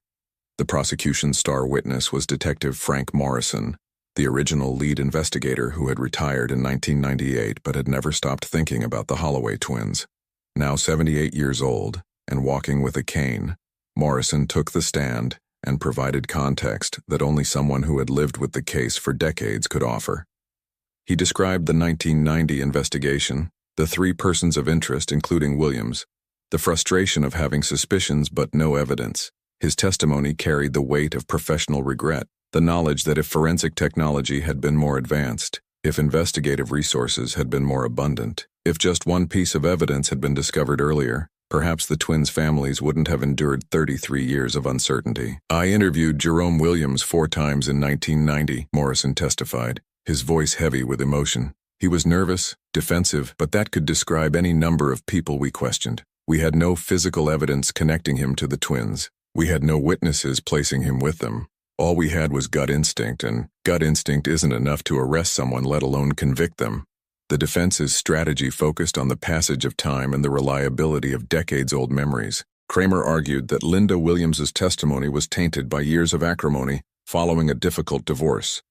The prosecution's star witness was Detective Frank Morrison, the original lead investigator who had retired in 1998 but had never stopped thinking about the Holloway twins. Now 78 years old and walking with a cane, Morrison took the stand and provided context that only someone who had lived with the case for decades could offer. He described the 1990 investigation, the 3 persons of interest including Williams, the frustration of having suspicions but no evidence. His testimony carried the weight of professional regret, the knowledge that if forensic technology had been more advanced, if investigative resources had been more abundant, if just one piece of evidence had been discovered earlier, perhaps the twins' families wouldn't have endured 33 years of uncertainty. I interviewed Jerome Williams 4 times in 1990, Morrison testified, his voice heavy with emotion. He was nervous, defensive, but that could describe any number of people we questioned. We had no physical evidence connecting him to the twins. We had no witnesses placing him with them. All we had was gut instinct, and gut instinct isn't enough to arrest someone, let alone convict them. The defense's strategy focused on the passage of time and the reliability of decades-old memories. Kramer argued that Linda Williams's testimony was tainted by years of acrimony following a difficult divorce.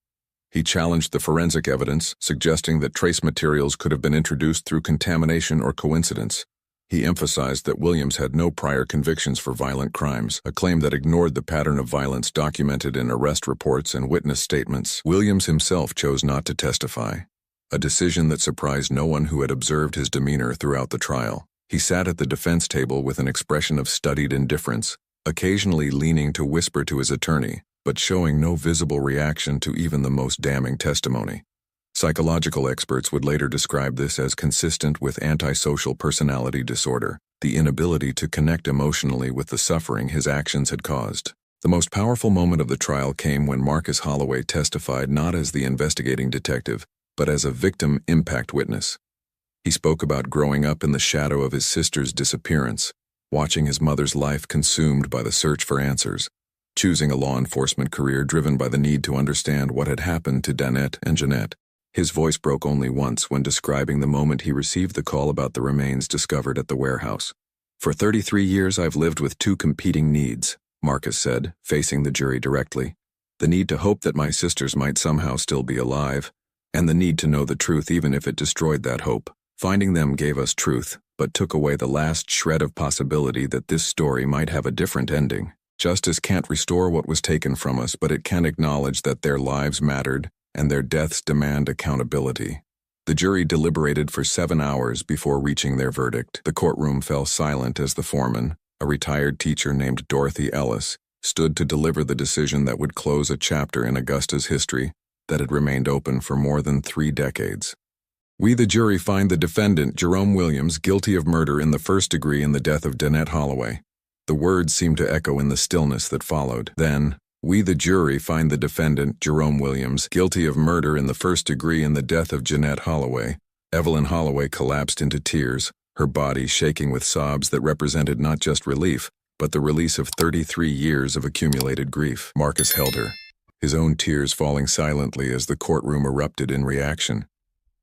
He challenged the forensic evidence, suggesting that trace materials could have been introduced through contamination or coincidence. He emphasized that Williams had no prior convictions for violent crimes, a claim that ignored the pattern of violence documented in arrest reports and witness statements. Williams himself chose not to testify, a decision that surprised no one who had observed his demeanor throughout the trial. He sat at the defense table with an expression of studied indifference, occasionally leaning to whisper to his attorney, but showing no visible reaction to even the most damning testimony. Psychological experts would later describe this as consistent with antisocial personality disorder, the inability to connect emotionally with the suffering his actions had caused. The most powerful moment of the trial came when Marcus Holloway testified not as the investigating detective, but as a victim impact witness. He spoke about growing up in the shadow of his sister's disappearance, watching his mother's life consumed by the search for answers, choosing a law enforcement career driven by the need to understand what had happened to Danette and Jeanette. His voice broke only once when describing the moment he received the call about the remains discovered at the warehouse. "For 33 years I've lived with 2 competing needs," Marcus said, facing the jury directly. "The need to hope that my sisters might somehow still be alive, and the need to know the truth even if it destroyed that hope. Finding them gave us truth, but took away the last shred of possibility that this story might have a different ending. Justice can't restore what was taken from us, but it can acknowledge that their lives mattered, and their deaths demand accountability." The jury deliberated for 7 hours before reaching their verdict. The courtroom fell silent as the foreman, a retired teacher named Dorothy Ellis, stood to deliver the decision that would close a chapter in Augusta's history that had remained open for more than 3 decades. "We, the jury, find the defendant, Jerome Williams, guilty of murder in the first degree in the death of Danette Holloway." The words seemed to echo in the stillness that followed. Then, "We, the jury, find the defendant, Jerome Williams, guilty of murder in the first degree in the death of Jeanette Holloway." Evelyn Holloway collapsed into tears, her body shaking with sobs that represented not just relief, but the release of 33 years of accumulated grief. Marcus held her, his own tears falling silently as the courtroom erupted in reaction.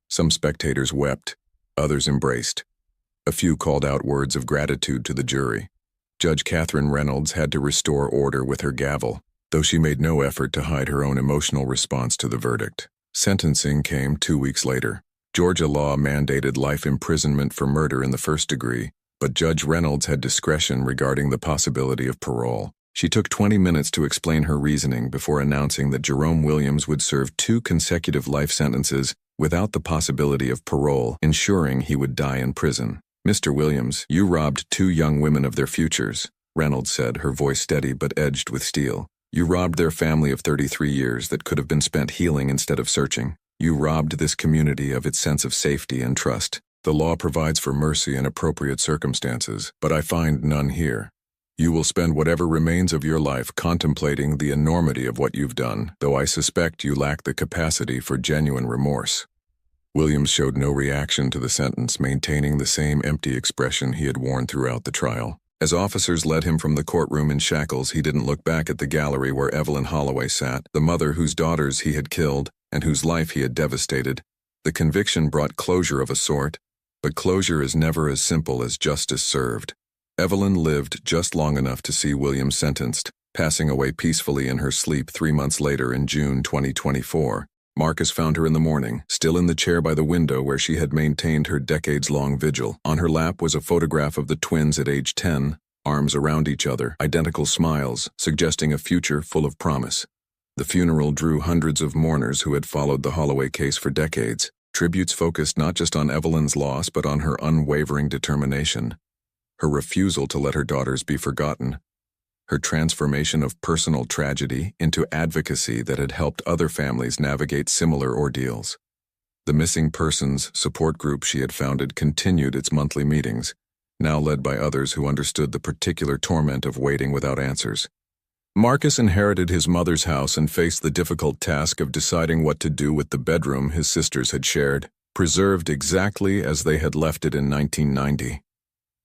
Some spectators wept, others embraced. A few called out words of gratitude to the jury. Judge Catherine Reynolds had to restore order with her gavel, though she made no effort to hide her own emotional response to the verdict. Sentencing came 2 weeks later. Georgia law mandated life imprisonment for murder in the first degree, but Judge Reynolds had discretion regarding the possibility of parole. She took 20 minutes to explain her reasoning before announcing that Jerome Williams would serve 2 consecutive life sentences without the possibility of parole, ensuring he would die in prison. "Mr. Williams, you robbed 2 young women of their futures," Reynolds said, her voice steady but edged with steel. "You robbed their family of 33 years that could have been spent healing instead of searching. You robbed this community of its sense of safety and trust. The law provides for mercy in appropriate circumstances, but I find none here. You will spend whatever remains of your life contemplating the enormity of what you've done, though I suspect you lack the capacity for genuine remorse." Williams showed no reaction to the sentence, maintaining the same empty expression he had worn throughout the trial. As officers led him from the courtroom in shackles, he didn't look back at the gallery where Evelyn Holloway sat, the mother whose daughters he had killed and whose life he had devastated. The conviction brought closure of a sort, but closure is never as simple as justice served. Evelyn lived just long enough to see William sentenced, passing away peacefully in her sleep 3 months later in June 2024. Marcus found her in the morning, still in the chair by the window where she had maintained her decades-long vigil. On her lap was a photograph of the twins at age 10, arms around each other, identical smiles, suggesting a future full of promise. The funeral drew hundreds of mourners who had followed the Holloway case for decades. Tributes focused not just on Evelyn's loss but on her unwavering determination, her refusal to let her daughters be forgotten, her transformation of personal tragedy into advocacy that had helped other families navigate similar ordeals. The missing persons support group she had founded continued its monthly meetings, now led by others who understood the particular torment of waiting without answers. Marcus inherited his mother's house and faced the difficult task of deciding what to do with the bedroom his sisters had shared, preserved exactly as they had left it in 1990.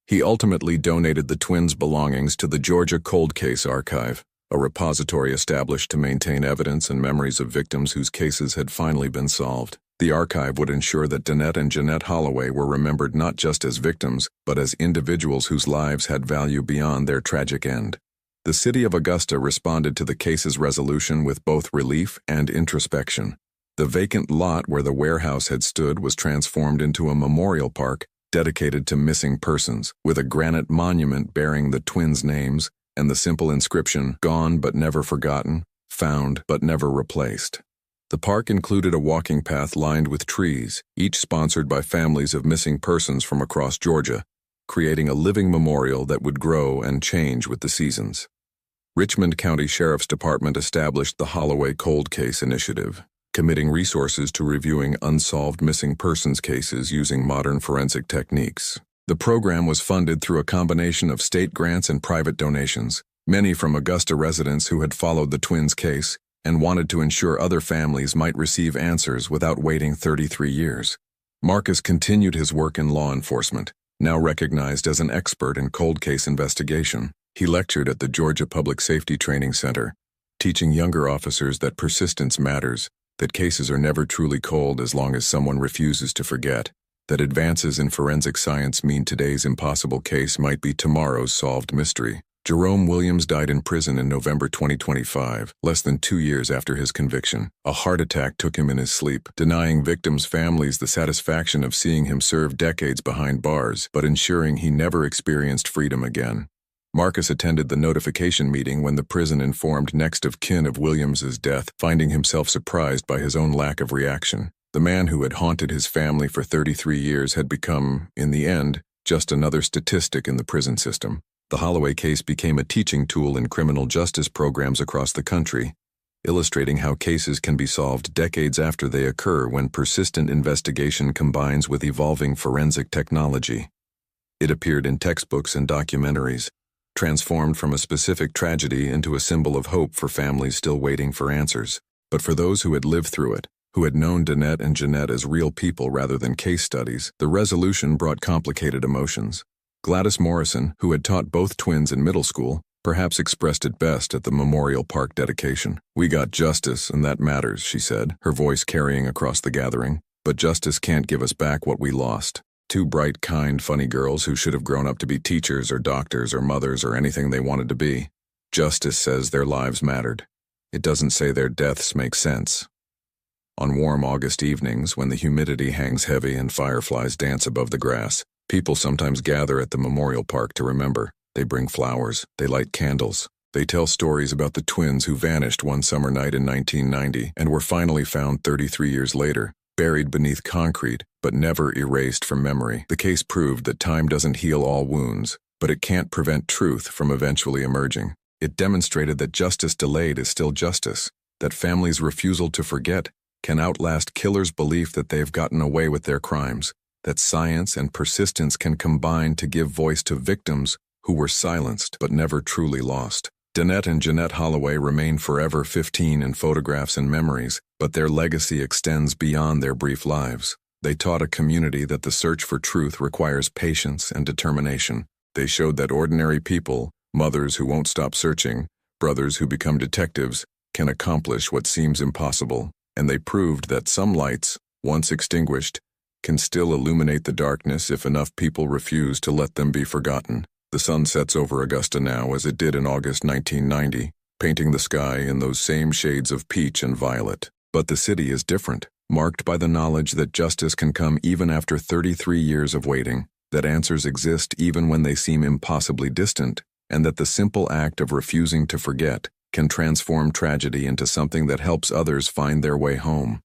He ultimately donated the twins' belongings to the Georgia Cold Case Archive, a repository established to maintain evidence and memories of victims whose cases had finally been solved. The archive would ensure that Danette and Jeanette Holloway were remembered not just as victims, but as individuals whose lives had value beyond their tragic end. The city of Augusta responded to the case's resolution with both relief and introspection. The vacant lot where the warehouse had stood was transformed into a memorial park dedicated to missing persons, with a granite monument bearing the twins' names and the simple inscription, "Gone but never forgotten, found but never replaced." The park included a walking path lined with trees, each sponsored by families of missing persons from across Georgia, creating a living memorial that would grow and change with the seasons. Richmond County Sheriff's Department established the Holloway Cold Case Initiative, committing resources to reviewing unsolved missing persons cases using modern forensic techniques. The program was funded through a combination of state grants and private donations, many from Augusta residents who had followed the twins' case and wanted to ensure other families might receive answers without waiting 33 years. Marcus continued his work in law enforcement, now recognized as an expert in cold case investigation. He lectured at the Georgia Public Safety Training Center, teaching younger officers that persistence matters, that cases are never truly cold as long as someone refuses to forget, that advances in forensic science mean today's impossible case might be tomorrow's solved mystery. Jerome Williams died in prison in November 2025, less than 2 years after his conviction. A heart attack took him in his sleep, denying victims' families the satisfaction of seeing him serve decades behind bars, but ensuring he never experienced freedom again. Marcus attended the notification meeting when the prison informed next of kin of Williams's death, finding himself surprised by his own lack of reaction. The man who had haunted his family for 33 years had become, in the end, just another statistic in the prison system. The Holloway case became a teaching tool in criminal justice programs across the country, illustrating how cases can be solved decades after they occur when persistent investigation combines with evolving forensic technology. It appeared in textbooks and documentaries, transformed from a specific tragedy into a symbol of hope for families still waiting for answers. But for those who had lived through it, who had known Danette and Jeanette as real people rather than case studies, the resolution brought complicated emotions. Gladys Morrison, who had taught both twins in middle school, perhaps expressed it best at the Memorial Park dedication. "We got justice, and that matters," she said, her voice carrying across the gathering. "But justice can't give us back what we lost. Two bright, kind, funny girls who should have grown up to be teachers or doctors or mothers or anything they wanted to be. Justice says their lives mattered. It doesn't say their deaths make sense." On warm August evenings, when the humidity hangs heavy and fireflies dance above the grass, people sometimes gather at the Memorial Park to remember. They bring flowers, they light candles, they tell stories about the twins who vanished one summer night in 1990 and were finally found 33 years later, buried beneath concrete, but never erased from memory. The case proved that time doesn't heal all wounds, but it can't prevent truth from eventually emerging. It demonstrated that justice delayed is still justice, that families' refusal to forget can outlast killers' belief that they've gotten away with their crimes, that science and persistence can combine to give voice to victims who were silenced but never truly lost. Danette and Jeanette Holloway remain forever 15 in photographs and memories, but their legacy extends beyond their brief lives. They taught a community that the search for truth requires patience and determination. They showed that ordinary people, mothers who won't stop searching, brothers who become detectives, can accomplish what seems impossible. And they proved that some lights, once extinguished, can still illuminate the darkness if enough people refuse to let them be forgotten. The sun sets over Augusta now as it did in August 1990, painting the sky in those same shades of peach and violet. But the city is different, marked by the knowledge that justice can come even after 33 years of waiting, that answers exist even when they seem impossibly distant, and that the simple act of refusing to forget can transform tragedy into something that helps others find their way home.